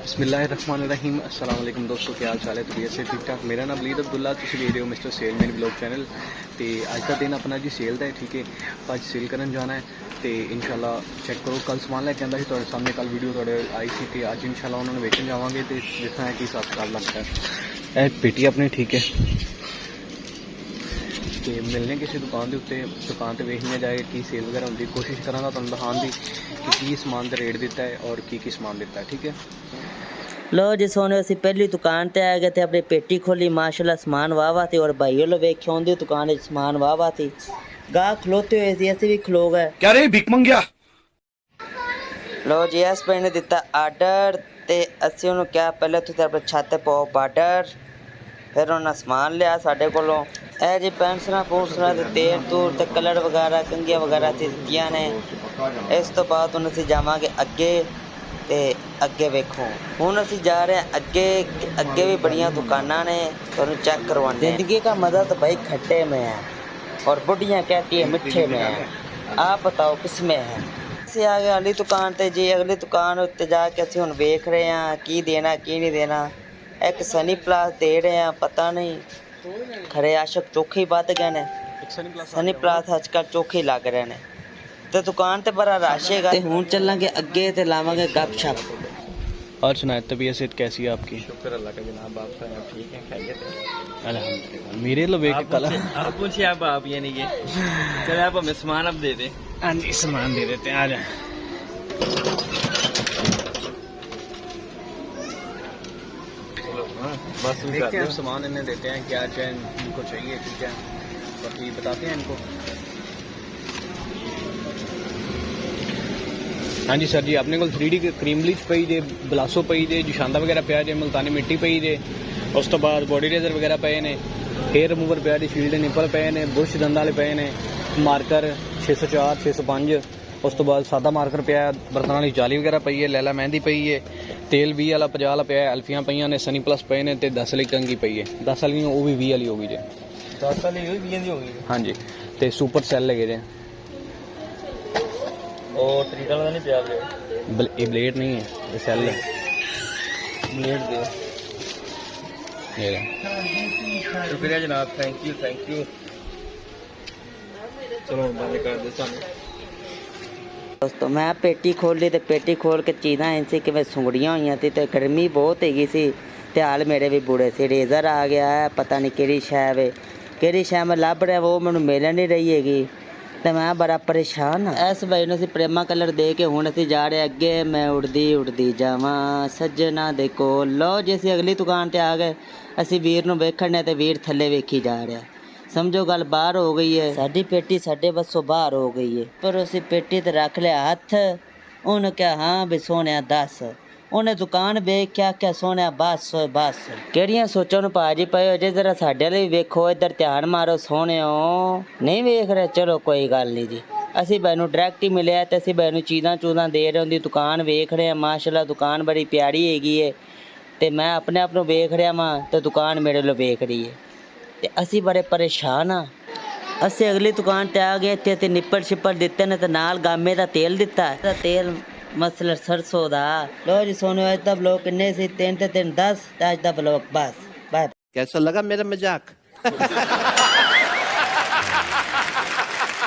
बिस्मिल्लाहिर्रहमानिर्रहीम अस्सलाम वालेकुम दोस्तों, क्या हाल चाल है? तबीयत से ठीक ठाक। मेरा नाम वलीद अब्दुल्ला, तुसीं देख रहे हो मिस्टर सेल मेन ब्लॉग चैनल। तो अज का दिन अपना जी सेल का है, ठीक है। अज सेल करन जाना है तो इंशाल्लाह चेक करो। कल समान लैके आंदा सी तुहाडे सामने, कल वीडियो तुहाडे आई सी, तो अज इंशाल्लाह उन्होंने वेचन जावांगे तो देखना है कि हिसाब किताब लगता है। पेटी अपनी ठीक है, तो मिलने किसी दुकान के उत्ते, दुकान पर वेखने जाए कि सेल वगैरह होंदी। कोशिश करांगा तुहानूं दिखाउण दी कि समान का रेट दिता है और की समान दिता है, ठीक है। लो जी सोने, असी पहली दुकान ते आ गए थे, अपनी पेटी खोली, माशाल्लाह समान वाह थी। और भाई लो वेख्या उनकी दुकान में समान वाह थी, गाह खलोते हुए सी, असी भी खलो गए। क्या रे भिख मंगिया। लो जी इस भाई ने दिता आर्डर, ते असी उन्होंने क्या पहले तुसीं अपने छत ते पाओ बार्डर, फिर उन्हें समान लिया साढ़े कोलों। ए जी पेंसलां पूंसलां ते तेल तूल ते कलर वगैरह कंघियां वगैरह असीं दित्तियां ने। इस तो बाद हुण असीं जावांगे अगे, ते अगे वेखो हुण असीं जा रहे हैं अगे। अगे भी बड़ियां दुकानां ने, तुहानूं चेक करवाने। जिंदगी का मज़ा तो भाई खट्टे में है और बुढ़ियां कहती है मिठे में है। आप बताओ किस में है? ਅਸੀਂ ਆ ਗਏ ਅਗਲੀ दुकान ਤੇ जी। अगली दुकान उत्ते जाके ਅਸੀਂ ਹੁਣ ਵੇਖ ਰਹੇ ਹਾਂ ਕੀ ਦੇਣਾ ਕੀ ਨਹੀਂ ਦੇਣਾ। ਇੱਕ ਸਨੀ ਪਲੱਸ ਦੇ ਰਹੇ ਹਾਂ, ਪਤਾ ਨਹੀਂ ਖਰੇ ਆਸ਼ਕ ਚੋਖੇ ਹੀ ਵੱਧ ਗਏ ਨੇ। ਸਨੀ ਪਲੱਸ ਅੱਜ ਕੱਲ੍ਹ ਚੋਖੇ ਲੱਗ ਰਹੇ ਨੇ, ਤੇ ਦੁਕਾਨ ਤੇ बड़ा रश है। ਤੇ ਹੁਣ ਚੱਲਾਂਗੇ ਅੱਗੇ ਤੇ ਲਾਵਾਂਗੇ गपशप। और सुनाए तबीयत सेहत कैसी है आपकी? शुक्र अल्लाह का जनाब, आप ठीक है, खैरियत है अल्हम्दुलिल्लाह। मेरे लो वेख कल आप पूछिए, आप ये नहीं है। चले आप हमें सामान अब दे दें। हाँ जी, सामान दे देते हैं, आ जाए। बस देखते हैं सामान इन्हें देते हैं, क्या चाहे इनको चाहिए, ठीक है। बाकी बताते हैं इनको। हाँ जी सर जी, अपने को 3D क्रीम ब्लीच पई जे, बलासो पई जे, जुशांदा वगैरह पिया जे, मुल्तानी मिट्टी पई जे, उस तो बाद बॉडी रेजर वगैरह पे ने, हेयर रिमूवर पिया जी, शील्ड निपल पे ने, बुरश दंद वाले पे ने, मार्कर 604 605, उस तो बाद सादा मार्कर पिया, बर्तन वाली जाली वगैरह पई है, लैला मेहंदी पई है, तेल 20 वाला 50 वाला पिया, अल्फियां पईयां ने, सनी प्लस पे ने, 10 वाली कंघी पई है। 10 वाली वो भी 20 वाली होगी जे। 10 वाली हुई 20 दी होगी। हाँ जी, तो सुपर सेल लगे जे। और त्रीटा वाला नहीं पिया ये ब्लेड नहीं है, ये सेल है। ब्लेड दे। ये ले। शुक्रिया जनाब, थैंक यू। चलो बंद कर दे सानू। दोस्तों मैं पेटी खोली तो पेटी खोल के चीज़ां ऐसी कि सुंगड़ियां हुई थी, तो गर्मी बहुत हैगी सी, ते हाल मेरे भी बुरे से। रेज़र आ गया है, पता नहीं किहड़ी शै वे, किहड़ी शै मैं लभ रहा वो मैनूं मिल नहीं रही हैगी, तो मैं बड़ा परेशान हाँ। इस भाई नूं असीं प्रेमा कलर दे के हुण असीं जा रहे अगे। मैं उड़दी जावां सज्जना दे कोल। लो जी असीं अगली दुकान ते आ गए। असीं वीर नूं वेखण ते वीर थल्ले वेखी जा रहा, समझो गल बाहर हो गई है। साडी पेटी साडे बसों बाहर हो गई है, पर उसी पेटी ते रख लिया हथ। उन्हें क्या हाँ भी सोने दस, उन्हें दुकान वेख क्या सोने बस बस। केड़ियां सोचां नूं भाजी पए हो जे, जरा साडे वाले भी वेखो, इधर ध्यान मारो सोने नहीं वेख रहे। चलो कोई गल नहीं जी, असीं भाई नूं डायरैक्ट ही मिले ते असीं भाई नूं चीज़ां चूज़ां दे रहे, उनकी दुकान वेख रहे हैं। माशाल्लाह दुकान बड़ी प्यारी हैगी है, ते मैं अपने आप नूं वेख रहा वां ते दुकान मेरे लो वेख रही है, ते असीं बड़े परेशान हाँ। असीं अगली दुकान ते आ गए, ते निप्पल शिप्पल दिते ने, ते नाल गामे दा तेल दिता है। तेल मसलर सरसों दा। लो जी सोनो, अज दा ब्लॉग किन्ने सी? 3 ते 3 10। अज दा ब्लॉग बस बाय। कैसा लगा मेरा मजाक?